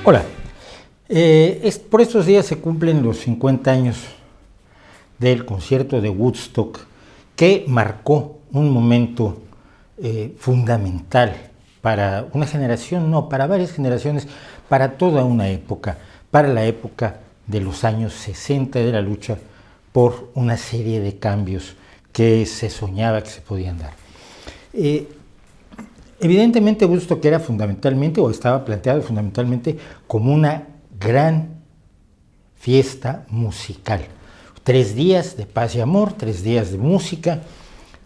Hola, por estos días se cumplen los 50 años del concierto de Woodstock, que marcó un momento fundamental para una generación, no, para varias generaciones, para toda una época, para la época de los años 60 de la lucha por una serie de cambios que se soñaba que se podían dar. Evidentemente Woodstock era fundamentalmente, o estaba planteado fundamentalmente, como una gran fiesta musical. 3 días de paz y amor, 3 días de música,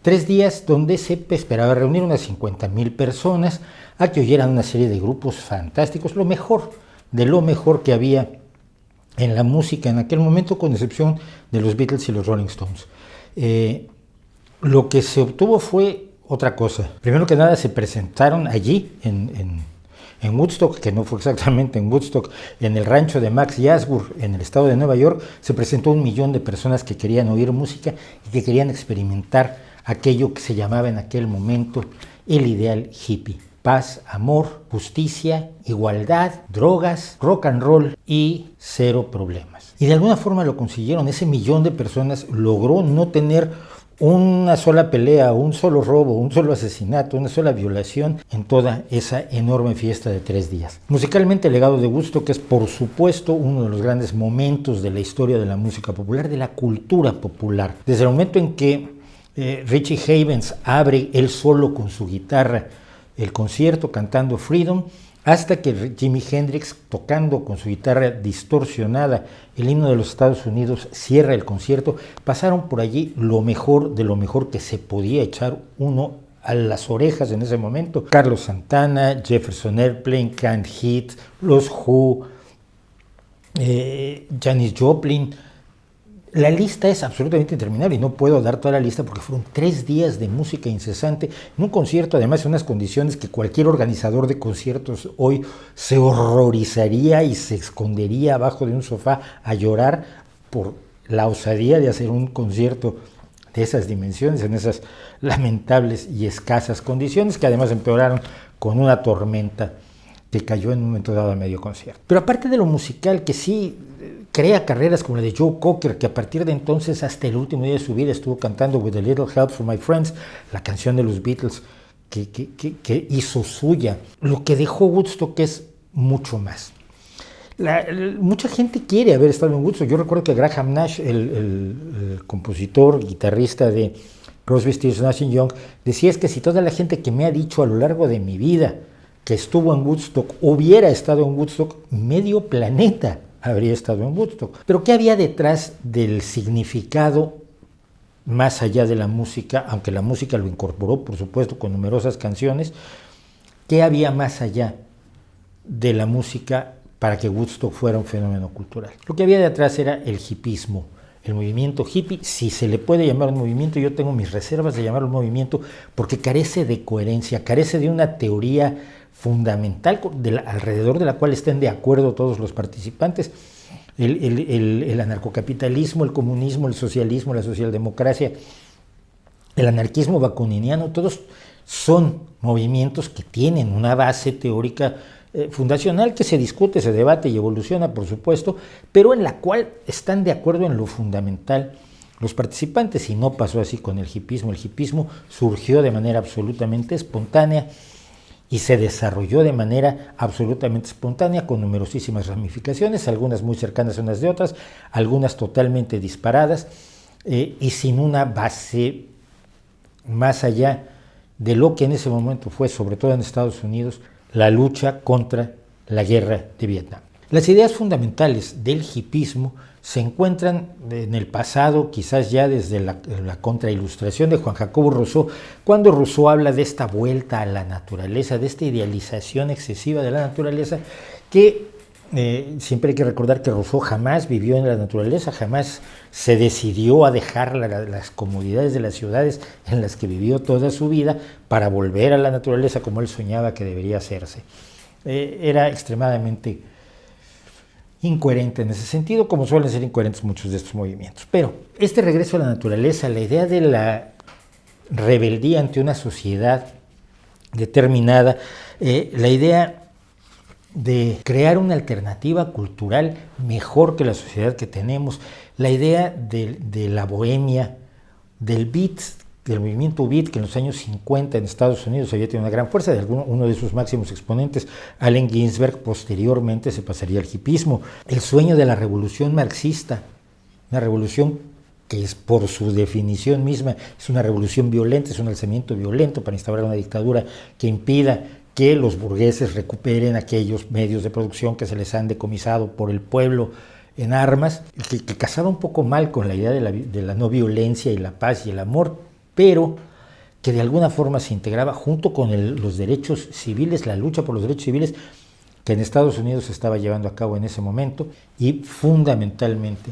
3 días donde se esperaba reunir unas 50,000 personas a que oyeran una serie de grupos fantásticos, lo mejor de lo mejor que había en la música en aquel momento, con excepción de los Beatles y los Rolling Stones. Lo que se obtuvo fue otra cosa. Primero que nada se presentaron allí en Woodstock, que no fue exactamente en Woodstock, en el rancho de Max Yasgur, en el estado de Nueva York, se presentó 1 millón de personas que querían oír música y que querían experimentar aquello que se llamaba en aquel momento el ideal hippie. Paz, amor, justicia, igualdad, drogas, rock and roll y 0 problemas. Y de alguna forma lo consiguieron. Ese 1 millón de personas logró no tener una sola pelea, un solo robo, un solo asesinato, una sola violación en toda esa enorme fiesta de 3 días. Musicalmente, el legado de Woodstock es, por supuesto, uno de los grandes momentos de la historia de la música popular, de la cultura popular. Desde el momento en que Richie Havens abre él solo con su guitarra el concierto cantando Freedom, hasta que Jimi Hendrix, tocando con su guitarra distorsionada el himno de los Estados Unidos, cierra el concierto, pasaron por allí lo mejor de lo mejor que se podía echar uno a las orejas en ese momento. Carlos Santana, Jefferson Airplane, Canned Heat, los Who, Janis Joplin. La lista es absolutamente interminable y no puedo dar toda la lista porque fueron 3 días de música incesante, en un concierto, además en unas condiciones que cualquier organizador de conciertos hoy se horrorizaría y se escondería abajo de un sofá a llorar por la osadía de hacer un concierto de esas dimensiones, en esas lamentables y escasas condiciones, que además empeoraron con una tormenta que cayó en un momento dado a medio concierto. Pero aparte de lo musical, que sí crea carreras como la de Joe Cocker, que a partir de entonces hasta el último día de su vida estuvo cantando With a Little Help from My Friends, la canción de los Beatles que hizo suya. Lo que dejó Woodstock es mucho más. Mucha gente quiere haber estado en Woodstock. Yo recuerdo que Graham Nash, el compositor, guitarrista de Crosby, Stills, Nash & Young, decía: es que si toda la gente que me ha dicho a lo largo de mi vida que estuvo en Woodstock hubiera estado en Woodstock, medio planeta habría estado en Woodstock. Pero ¿qué había detrás del significado más allá de la música? Aunque la música lo incorporó, por supuesto, con numerosas canciones. ¿Qué había más allá de la música para que Woodstock fuera un fenómeno cultural? Lo que había detrás era el hippismo, el movimiento hippie. Si se le puede llamar un movimiento, yo tengo mis reservas de llamarlo un movimiento porque carece de coherencia, carece de una teoría fundamental alrededor de la cual estén de acuerdo todos los participantes. El anarcocapitalismo, el comunismo, el socialismo, la socialdemocracia, el anarquismo bakuniniano, todos son movimientos que tienen una base teórica fundacional que se discute, se debate y evoluciona, por supuesto, pero en la cual están de acuerdo en lo fundamental los participantes, y no pasó así con el hippismo. El hippismo surgió de manera absolutamente espontánea y se desarrolló de manera absolutamente espontánea, con numerosísimas ramificaciones, algunas muy cercanas unas de otras, algunas totalmente disparadas, y sin una base más allá de lo que en ese momento fue, sobre todo en Estados Unidos, la lucha contra la guerra de Vietnam. Las ideas fundamentales del hippismo se encuentran en el pasado, quizás ya desde la contrailustración de Juan Jacobo Rousseau, cuando Rousseau habla de esta vuelta a la naturaleza, de esta idealización excesiva de la naturaleza, que siempre hay que recordar que Rousseau jamás vivió en la naturaleza, jamás se decidió a dejar las comodidades de las ciudades en las que vivió toda su vida para volver a la naturaleza como él soñaba que debería hacerse. Era extremadamente incoherente en ese sentido, como suelen ser incoherentes muchos de estos movimientos. Pero este regreso a la naturaleza, la idea de la rebeldía ante una sociedad determinada, la idea de crear una alternativa cultural mejor que la sociedad que tenemos, la idea de la bohemia, del beat, del movimiento beat, que en los años 50 en Estados Unidos había tenido una gran fuerza, uno de sus máximos exponentes, Allen Ginsberg, posteriormente se pasaría al hipismo. El sueño de la revolución marxista, una revolución que es por su definición misma, es una revolución violenta, es un alzamiento violento para instaurar una dictadura que impida que los burgueses recuperen aquellos medios de producción que se les han decomisado por el pueblo en armas, que casaba un poco mal con la idea de la no violencia y la paz y el amor, pero que de alguna forma se integraba junto con los derechos civiles, la lucha por los derechos civiles que en Estados Unidos se estaba llevando a cabo en ese momento, y fundamentalmente,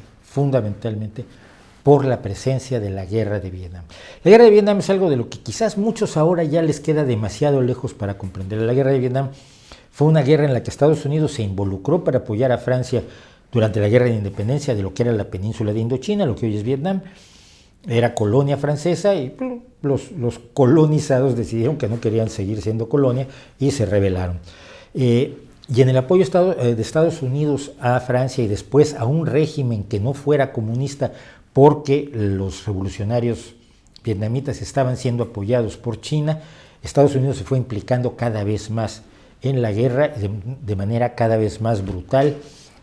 por la presencia de la guerra de Vietnam. La guerra de Vietnam es algo de lo que quizás muchos ahora ya les queda demasiado lejos para comprender. La guerra de Vietnam fue una guerra en la que Estados Unidos se involucró para apoyar a Francia durante la guerra de independencia de lo que era la península de Indochina, lo que hoy es Vietnam. Era colonia francesa y los colonizados decidieron que no querían seguir siendo colonia y se rebelaron. Y en el apoyo de Estados Unidos a Francia y después a un régimen que no fuera comunista, porque los revolucionarios vietnamitas estaban siendo apoyados por China, Estados Unidos se fue implicando cada vez más en la guerra de manera cada vez más brutal,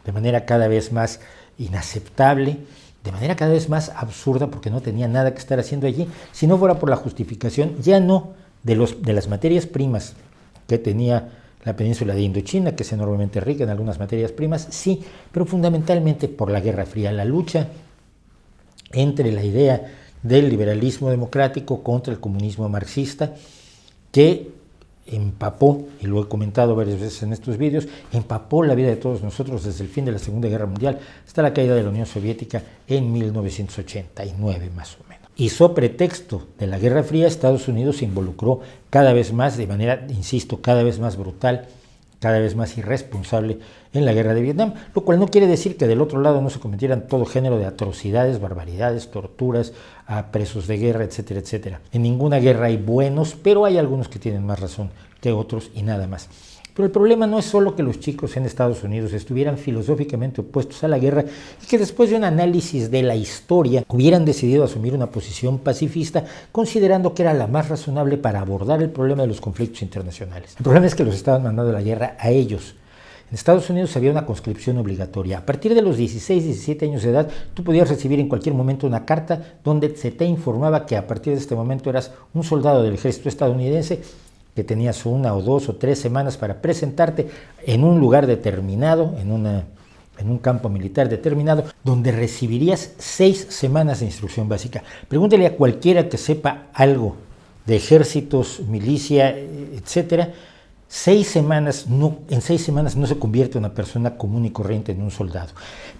de manera cada vez más inaceptable, de manera cada vez más absurda, porque no tenía nada que estar haciendo allí, si no fuera por la justificación ya no de las materias primas que tenía la península de Indochina, que es enormemente rica en algunas materias primas, sí, pero fundamentalmente por la Guerra Fría, la lucha entre la idea del liberalismo democrático contra el comunismo marxista, que empapó, y lo he comentado varias veces en estos vídeos, empapó la vida de todos nosotros desde el fin de la Segunda Guerra Mundial hasta la caída de la Unión Soviética en 1989 más o menos. Y so pretexto de la Guerra Fría, Estados Unidos se involucró cada vez más, de manera, insisto, cada vez más brutal, cada vez más irresponsable en la guerra de Vietnam, lo cual no quiere decir que del otro lado no se cometieran todo género de atrocidades, barbaridades, torturas a presos de guerra, etcétera, etcétera. En ninguna guerra hay buenos, pero hay algunos que tienen más razón que otros y nada más. Pero el problema no es solo que los chicos en Estados Unidos estuvieran filosóficamente opuestos a la guerra y que después de un análisis de la historia hubieran decidido asumir una posición pacifista, considerando que era la más razonable para abordar el problema de los conflictos internacionales. El problema es que los estaban mandando a la guerra a ellos. En Estados Unidos había una conscripción obligatoria. A partir de los 16, 17 años de edad, tú podías recibir en cualquier momento una carta donde se te informaba que a partir de este momento eras un soldado del ejército estadounidense, que tenías 1 o 2 o 3 semanas para presentarte en un lugar determinado, en un campo militar determinado, donde recibirías 6 semanas de instrucción básica. Pregúntale a cualquiera que sepa algo de ejércitos, milicia, etcétera. En 6 semanas no se convierte una persona común y corriente en un soldado.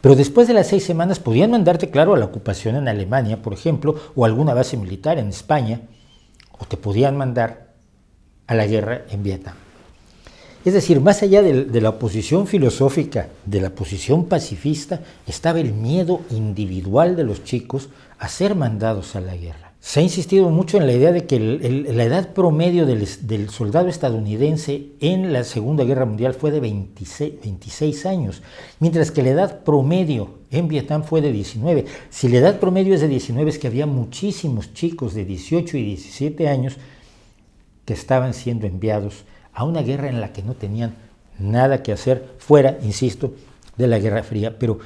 Pero después de las 6 semanas podían mandarte, claro, a la ocupación en Alemania, por ejemplo, o a alguna base militar en España, o te podían mandar a la guerra en Vietnam. Es decir, más allá de la oposición filosófica, de la posición pacifista, estaba el miedo individual de los chicos a ser mandados a la guerra. Se ha insistido mucho en la idea de que la edad promedio del soldado estadounidense en la Segunda Guerra Mundial fue de 26 años, mientras que la edad promedio en Vietnam fue de 19. Si la edad promedio es de 19, es que había muchísimos chicos de 18 y 17 años que estaban siendo enviados a una guerra en la que no tenían nada que hacer, fuera, insisto, de la Guerra Fría. Pero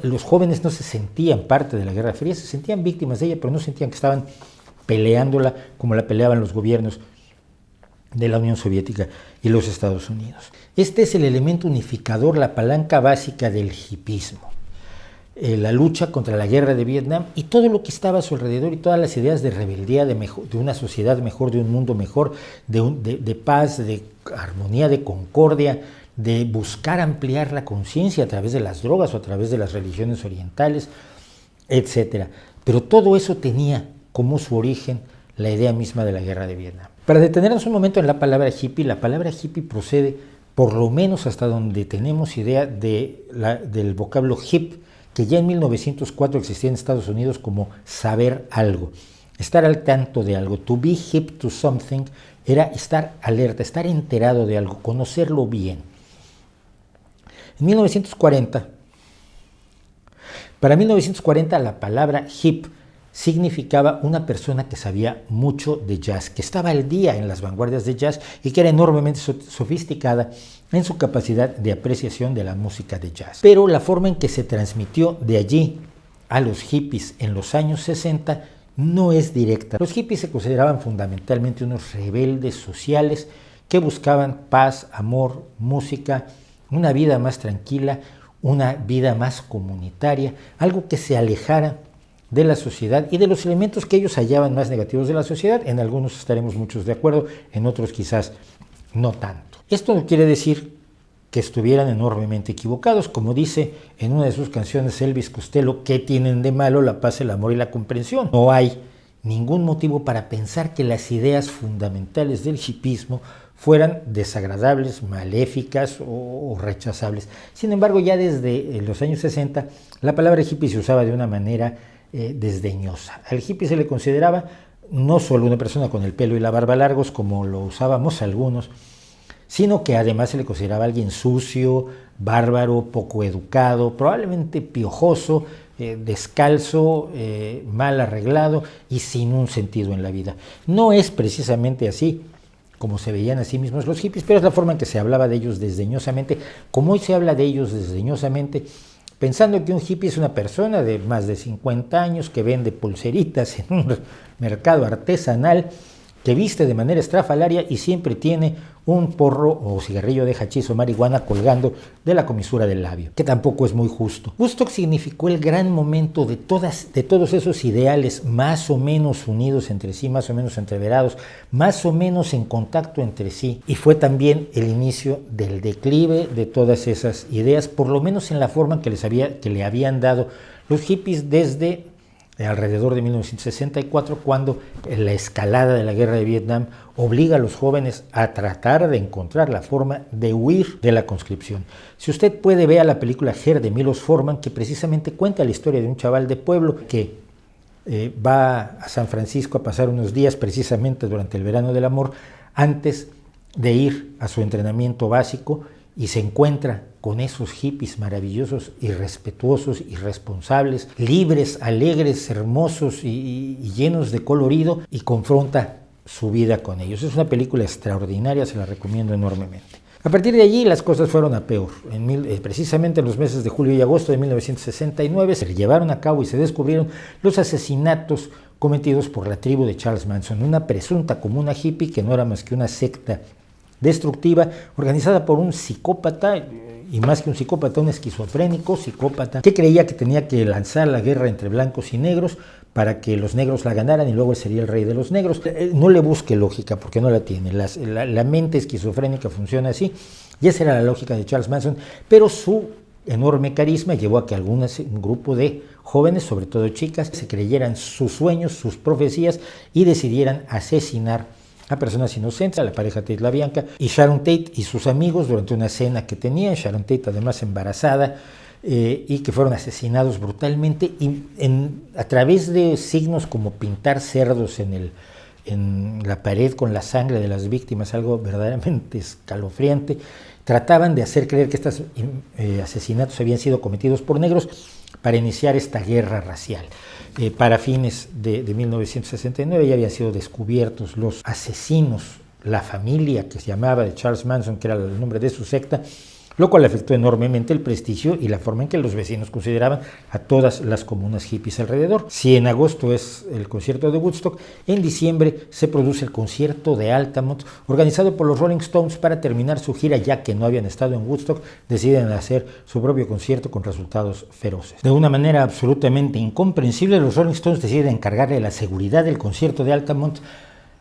los jóvenes no se sentían parte de la Guerra Fría, se sentían víctimas de ella, pero no sentían que estaban peleándola como la peleaban los gobiernos de la Unión Soviética y los Estados Unidos. Este es el elemento unificador, la palanca básica del hipismo. La lucha contra la guerra de Vietnam y todo lo que estaba a su alrededor y todas las ideas de rebeldía, de una sociedad mejor, de un mundo mejor, de paz, de armonía, de concordia, de buscar ampliar la conciencia a través de las drogas o a través de las religiones orientales, etc. Pero todo eso tenía como su origen la idea misma de la guerra de Vietnam. Para detenernos un momento en la palabra hippie procede, por lo menos hasta donde tenemos idea, del vocablo hip, que ya en 1904 existía en Estados Unidos como saber algo, estar al tanto de algo. To be hip to something era estar alerta, estar enterado de algo, conocerlo bien. En 1940, para 1940 la palabra hip significaba una persona que sabía mucho de jazz, que estaba al día en las vanguardias de jazz y que era enormemente sofisticada en su capacidad de apreciación de la música de jazz. Pero la forma en que se transmitió de allí a los hippies en los años 60 no es directa. Los hippies se consideraban fundamentalmente unos rebeldes sociales que buscaban paz, amor, música, una vida más tranquila, una vida más comunitaria, algo que se alejara de la sociedad y de los elementos que ellos hallaban más negativos de la sociedad. En algunos estaremos muchos de acuerdo, en otros quizás no tanto. Esto no quiere decir que estuvieran enormemente equivocados, como dice en una de sus canciones Elvis Costello, ¿qué tienen de malo la paz, el amor y la comprensión? No hay ningún motivo para pensar que las ideas fundamentales del hippismo fueran desagradables, maléficas o rechazables. Sin embargo, ya desde los años 60, la palabra hippie se usaba de una manera desdeñosa. Al hippie se le consideraba no solo una persona con el pelo y la barba largos, como lo usábamos algunos, sino que además se le consideraba alguien sucio, bárbaro, poco educado, probablemente piojoso, descalzo, mal arreglado y sin un sentido en la vida. No es precisamente así como se veían a sí mismos los hippies, pero es la forma en que se hablaba de ellos desdeñosamente, como hoy se habla de ellos desdeñosamente, pensando que un hippie es una persona de más de 50 años que vende pulseritas en un mercado artesanal, que viste de manera estrafalaria y siempre tiene un porro o cigarrillo de hachís o marihuana colgando de la comisura del labio, que tampoco es muy justo. Woodstock significó el gran momento de todos esos ideales más o menos unidos entre sí, más o menos entreverados, más o menos en contacto entre sí, y fue también el inicio del declive de todas esas ideas, por lo menos en la forma que le habían dado los hippies desde alrededor de 1964, cuando la escalada de la guerra de Vietnam obliga a los jóvenes a tratar de encontrar la forma de huir de la conscripción. Si usted puede, ver la película Her de Milos Forman, que precisamente cuenta la historia de un chaval de pueblo que va a San Francisco a pasar unos días precisamente durante el verano del amor, antes de ir a su entrenamiento básico, y se encuentra con esos hippies maravillosos, irrespetuosos, irresponsables, libres, alegres, hermosos y llenos de colorido, y confronta su vida con ellos. Es una película extraordinaria, se la recomiendo enormemente. A partir de allí las cosas fueron a peor. Precisamente en los meses de julio y agosto de 1969 se llevaron a cabo y se descubrieron los asesinatos cometidos por la tribu de Charles Manson, una presunta comuna hippie que no era más que una secta destructiva, organizada por un psicópata, y más que un psicópata, un esquizofrénico psicópata, que creía que tenía que lanzar la guerra entre blancos y negros para que los negros la ganaran y luego él sería el rey de los negros. No le busque lógica, porque no la tiene. La mente esquizofrénica funciona así, y esa era la lógica de Charles Manson, pero su enorme carisma llevó a que un grupo de jóvenes, sobre todo chicas, se creyeran sus sueños, sus profecías, y decidieran asesinar a personas inocentes, a la pareja Tate LaBianca y Sharon Tate y sus amigos durante una cena que tenían. Sharon Tate además embarazada, y que fueron asesinados brutalmente a través de signos como pintar cerdos en la pared con la sangre de las víctimas, algo verdaderamente escalofriante. Trataban de hacer creer que estos asesinatos habían sido cometidos por negros para iniciar esta guerra racial. Para fines de 1969 ya habían sido descubiertos los asesinos, la familia que se llamaba de Charles Manson, que era el nombre de su secta, lo cual afectó enormemente el prestigio y la forma en que los vecinos consideraban a todas las comunas hippies alrededor. Si en agosto es el concierto de Woodstock, en diciembre se produce el concierto de Altamont, organizado por los Rolling Stones para terminar su gira. Ya que no habían estado en Woodstock, deciden hacer su propio concierto con resultados feroces. De una manera absolutamente incomprensible, los Rolling Stones deciden encargarle la seguridad del concierto de Altamont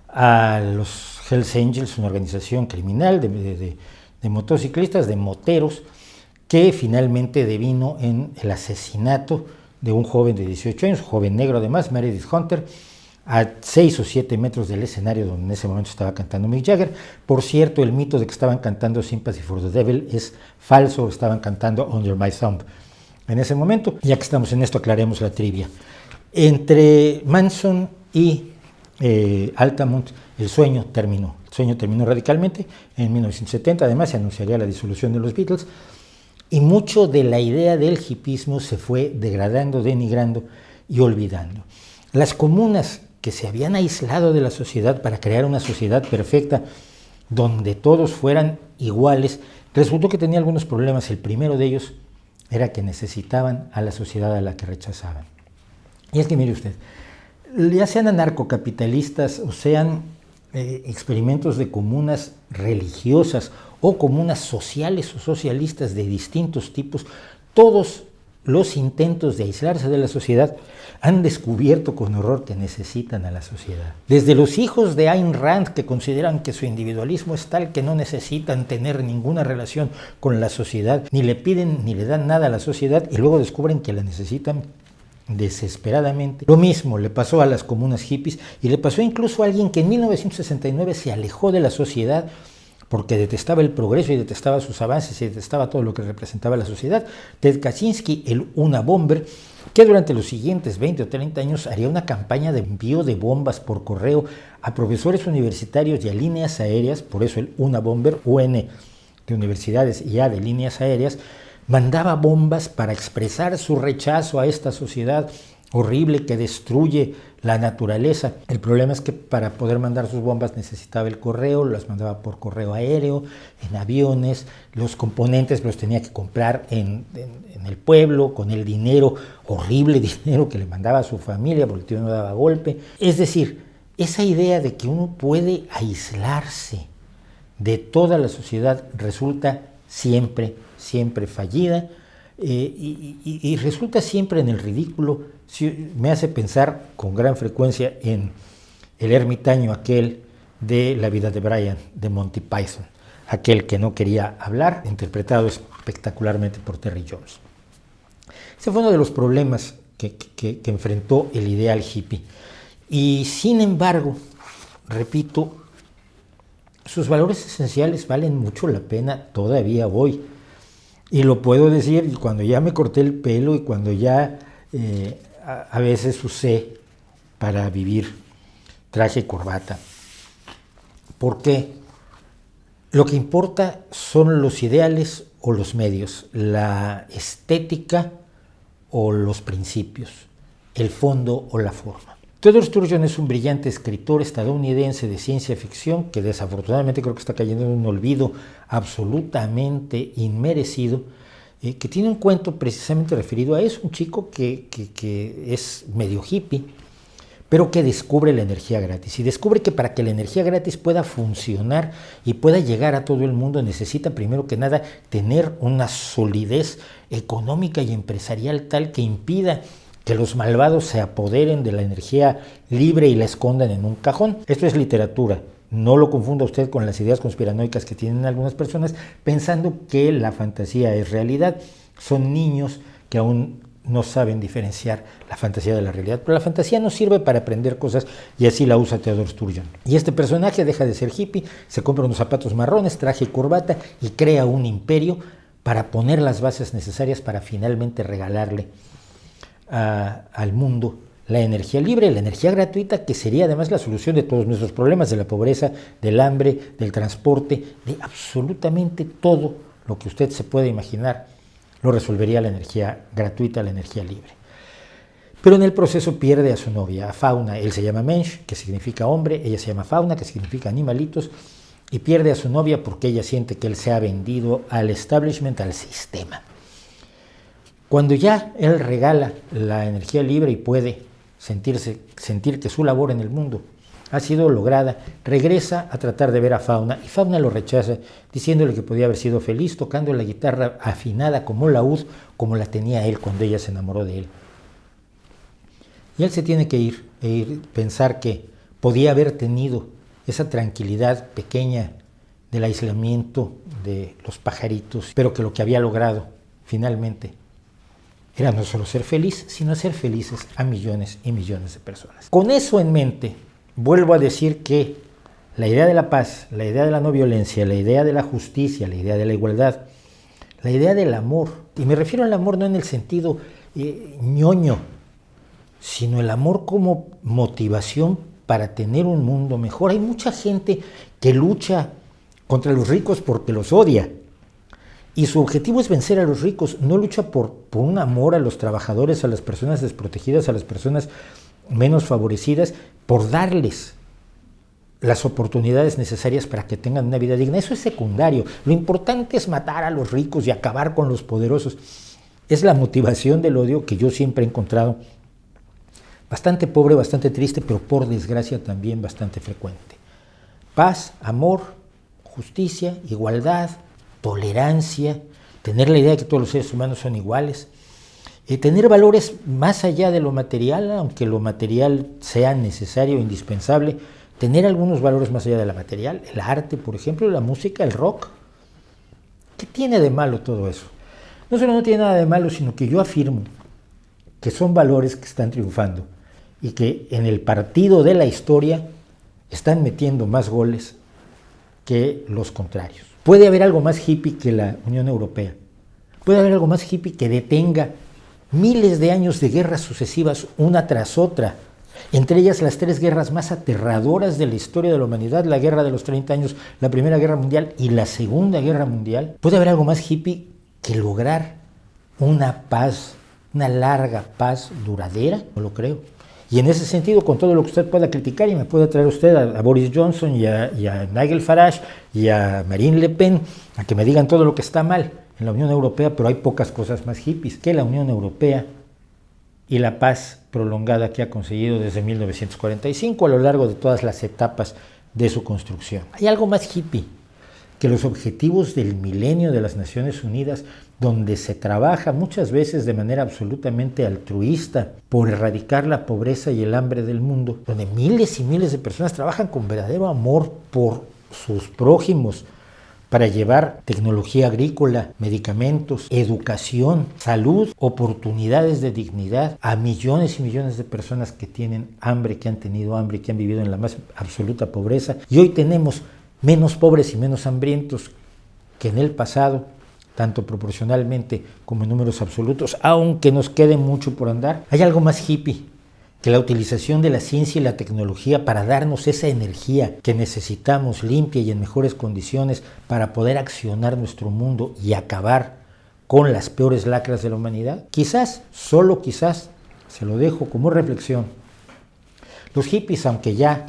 a los Hells Angels, una organización criminal de motociclistas, de moteros, que finalmente devino en el asesinato de un joven de 18 años, joven negro además, Meredith Hunter, a 6 o 7 metros del escenario donde en ese momento estaba cantando Mick Jagger. Por cierto, el mito de que estaban cantando Sympathy for the Devil es falso, estaban cantando Under My Thumb en ese momento. Ya que estamos en esto, aclaremos la trivia. Entre Manson y Altamont, el sueño terminó radicalmente. En 1970 además se anunciaría la disolución de los Beatles, Y mucho de la idea del hipismo se fue degradando, denigrando y olvidando. Las comunas que se habían aislado de la sociedad para crear una sociedad perfecta donde todos fueran iguales, resultó que tenía algunos problemas. El primero de ellos era que necesitaban a la sociedad a la que rechazaban. Y es que mire usted, ya sean anarcocapitalistas o sean experimentos de comunas religiosas o comunas sociales o socialistas de distintos tipos, todos los intentos de aislarse de la sociedad han descubierto con horror que necesitan a la sociedad. Desde los hijos de Ayn Rand, que consideran que su individualismo es tal que no necesitan tener ninguna relación con la sociedad, ni le piden ni le dan nada a la sociedad, y luego descubren que la necesitan desesperadamente. Lo mismo le pasó a las comunas hippies y le pasó incluso a alguien que en 1969 se alejó de la sociedad porque detestaba el progreso y detestaba sus avances y detestaba todo lo que representaba la sociedad. Ted Kaczynski, el Unabomber, que durante los siguientes 20 o 30 años haría una campaña de envío de bombas por correo a profesores universitarios y a líneas aéreas, por eso el Unabomber, UN de universidades y A de líneas aéreas, mandaba bombas para expresar su rechazo a esta sociedad horrible que destruye la naturaleza. El problema es que para poder mandar sus bombas necesitaba el correo, las mandaba por correo aéreo, en aviones, los componentes los tenía que comprar en el pueblo, con el dinero, horrible dinero que le mandaba a su familia porque el tío no daba golpe. Es decir, esa idea de que uno puede aislarse de toda la sociedad resulta siempre fallida y resulta siempre en el ridículo. Me hace pensar con gran frecuencia en el ermitaño aquel de La vida de Brian, de Monty Python, aquel que no quería hablar, interpretado espectacularmente por Terry Jones. Ese fue uno de los problemas que enfrentó el ideal hippie. Y sin embargo, repito, sus valores esenciales valen mucho la pena todavía hoy. Y lo puedo decir cuando ya me corté el pelo y cuando ya a veces usé para vivir traje y corbata. Porque lo que importa son los ideales o los medios, la estética o los principios, el fondo o la forma. Theodore Sturgeon es un brillante escritor estadounidense de ciencia ficción que desafortunadamente creo que está cayendo en un olvido absolutamente inmerecido, que tiene un cuento precisamente referido a eso, un chico que es medio hippie, pero que descubre la energía gratis y descubre que para que la energía gratis pueda funcionar y pueda llegar a todo el mundo necesita primero que nada tener una solidez económica y empresarial tal que impida que los malvados se apoderen de la energía libre y la escondan en un cajón. Esto es literatura. No lo confunda usted con las ideas conspiranoicas que tienen algunas personas pensando que la fantasía es realidad. Son niños que aún no saben diferenciar la fantasía de la realidad. Pero la fantasía no sirve para aprender cosas y así la usa Theodore Sturgeon. Y este personaje deja de ser hippie, se compra unos zapatos marrones, traje y corbata y crea un imperio para poner las bases necesarias para finalmente regalarle al mundo la energía libre, la energía gratuita, que sería además la solución de todos nuestros problemas, de la pobreza, del hambre, del transporte, de absolutamente todo lo que usted se puede imaginar, lo resolvería la energía gratuita, la energía libre. Pero en el proceso pierde a su novia, a Fauna. Él se llama Mensch, que significa hombre, ella se llama Fauna, que significa animalitos, y pierde a su novia porque ella siente que él se ha vendido al establishment, al sistema. Cuando ya él regala la energía libre y puede sentir que su labor en el mundo ha sido lograda, regresa a tratar de ver a Fauna y Fauna lo rechaza diciéndole que podía haber sido feliz tocando la guitarra afinada como laúd, como la tenía él cuando ella se enamoró de él. Y él se tiene que ir pensar que podía haber tenido esa tranquilidad pequeña del aislamiento de los pajaritos, pero que lo que había logrado finalmente era no solo ser feliz, sino hacer felices a millones y millones de personas. Con eso en mente, vuelvo a decir que la idea de la paz, la idea de la no violencia, la idea de la justicia, la idea de la igualdad, la idea del amor, y me refiero al amor no en el sentido ñoño, sino el amor como motivación para tener un mundo mejor. Hay mucha gente que lucha contra los ricos porque los odia, Y su objetivo es vencer a los ricos, no lucha por un amor a los trabajadores, a las personas desprotegidas, a las personas menos favorecidas, por darles las oportunidades necesarias para que tengan una vida digna. Eso es secundario. Lo importante es matar a los ricos y acabar con los poderosos. Es la motivación del odio que yo siempre he encontrado bastante pobre, bastante triste, pero por desgracia también bastante frecuente. Paz, amor, justicia, igualdad, tolerancia, tener la idea de que todos los seres humanos son iguales, tener valores más allá de lo material, aunque lo material sea necesario, indispensable, tener algunos valores más allá de la material, el arte, por ejemplo, la música, el rock. ¿Qué tiene de malo todo eso? No solo no tiene nada de malo, sino que yo afirmo que son valores que están triunfando y que en el partido de la historia están metiendo más goles que los contrarios. Puede haber algo más hippie que la Unión Europea. Puede haber algo más hippie que detenga miles de años de guerras sucesivas, una tras otra. Entre ellas las 3 guerras más aterradoras de la historia de la humanidad, la guerra de los 30 años, la Primera Guerra Mundial y la Segunda Guerra Mundial. Puede haber algo más hippie que lograr una paz, una larga paz duradera, no lo creo. Y en ese sentido, con todo lo que usted pueda criticar, y me puede traer usted a Boris Johnson y a Nigel Farage y a Marine Le Pen, a que me digan todo lo que está mal en la Unión Europea, pero hay pocas cosas más hippies que la Unión Europea y la paz prolongada que ha conseguido desde 1945 a lo largo de todas las etapas de su construcción. Hay algo más hippie que los objetivos del milenio de las Naciones Unidas, donde se trabaja muchas veces de manera absolutamente altruista por erradicar la pobreza y el hambre del mundo, donde miles y miles de personas trabajan con verdadero amor por sus prójimos para llevar tecnología agrícola, medicamentos, educación, salud, oportunidades de dignidad a millones y millones de personas que tienen hambre, que han tenido hambre, que han vivido en la más absoluta pobreza. Y hoy tenemos menos pobres y menos hambrientos que en el pasado, tanto proporcionalmente como en números absolutos, aunque nos quede mucho por andar. Hay algo más hippie que la utilización de la ciencia y la tecnología para darnos esa energía que necesitamos limpia y en mejores condiciones para poder accionar nuestro mundo y acabar con las peores lacras de la humanidad. Quizás, solo quizás, se lo dejo como reflexión, los hippies, aunque ya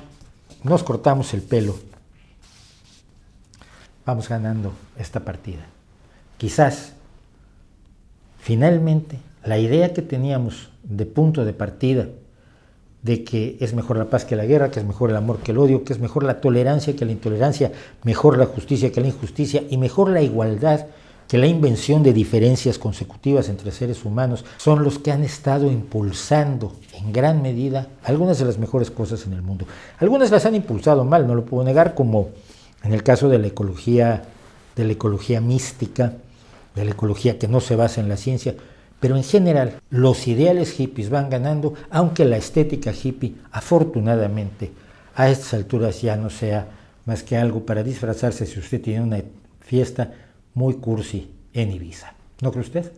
nos cortamos el pelo, vamos ganando esta partida. Quizás, finalmente, la idea que teníamos de punto de partida, de que es mejor la paz que la guerra, que es mejor el amor que el odio, que es mejor la tolerancia que la intolerancia, mejor la justicia que la injusticia y mejor la igualdad que la invención de diferencias consecutivas entre seres humanos, son los que han estado impulsando en gran medida algunas de las mejores cosas en el mundo. Algunas las han impulsado mal, no lo puedo negar, como en el caso de la ecología mística, de la ecología que no se basa en la ciencia, pero en general los ideales hippies van ganando, aunque la estética hippie, afortunadamente, a estas alturas ya no sea más que algo para disfrazarse si usted tiene una fiesta muy cursi en Ibiza. ¿No cree usted?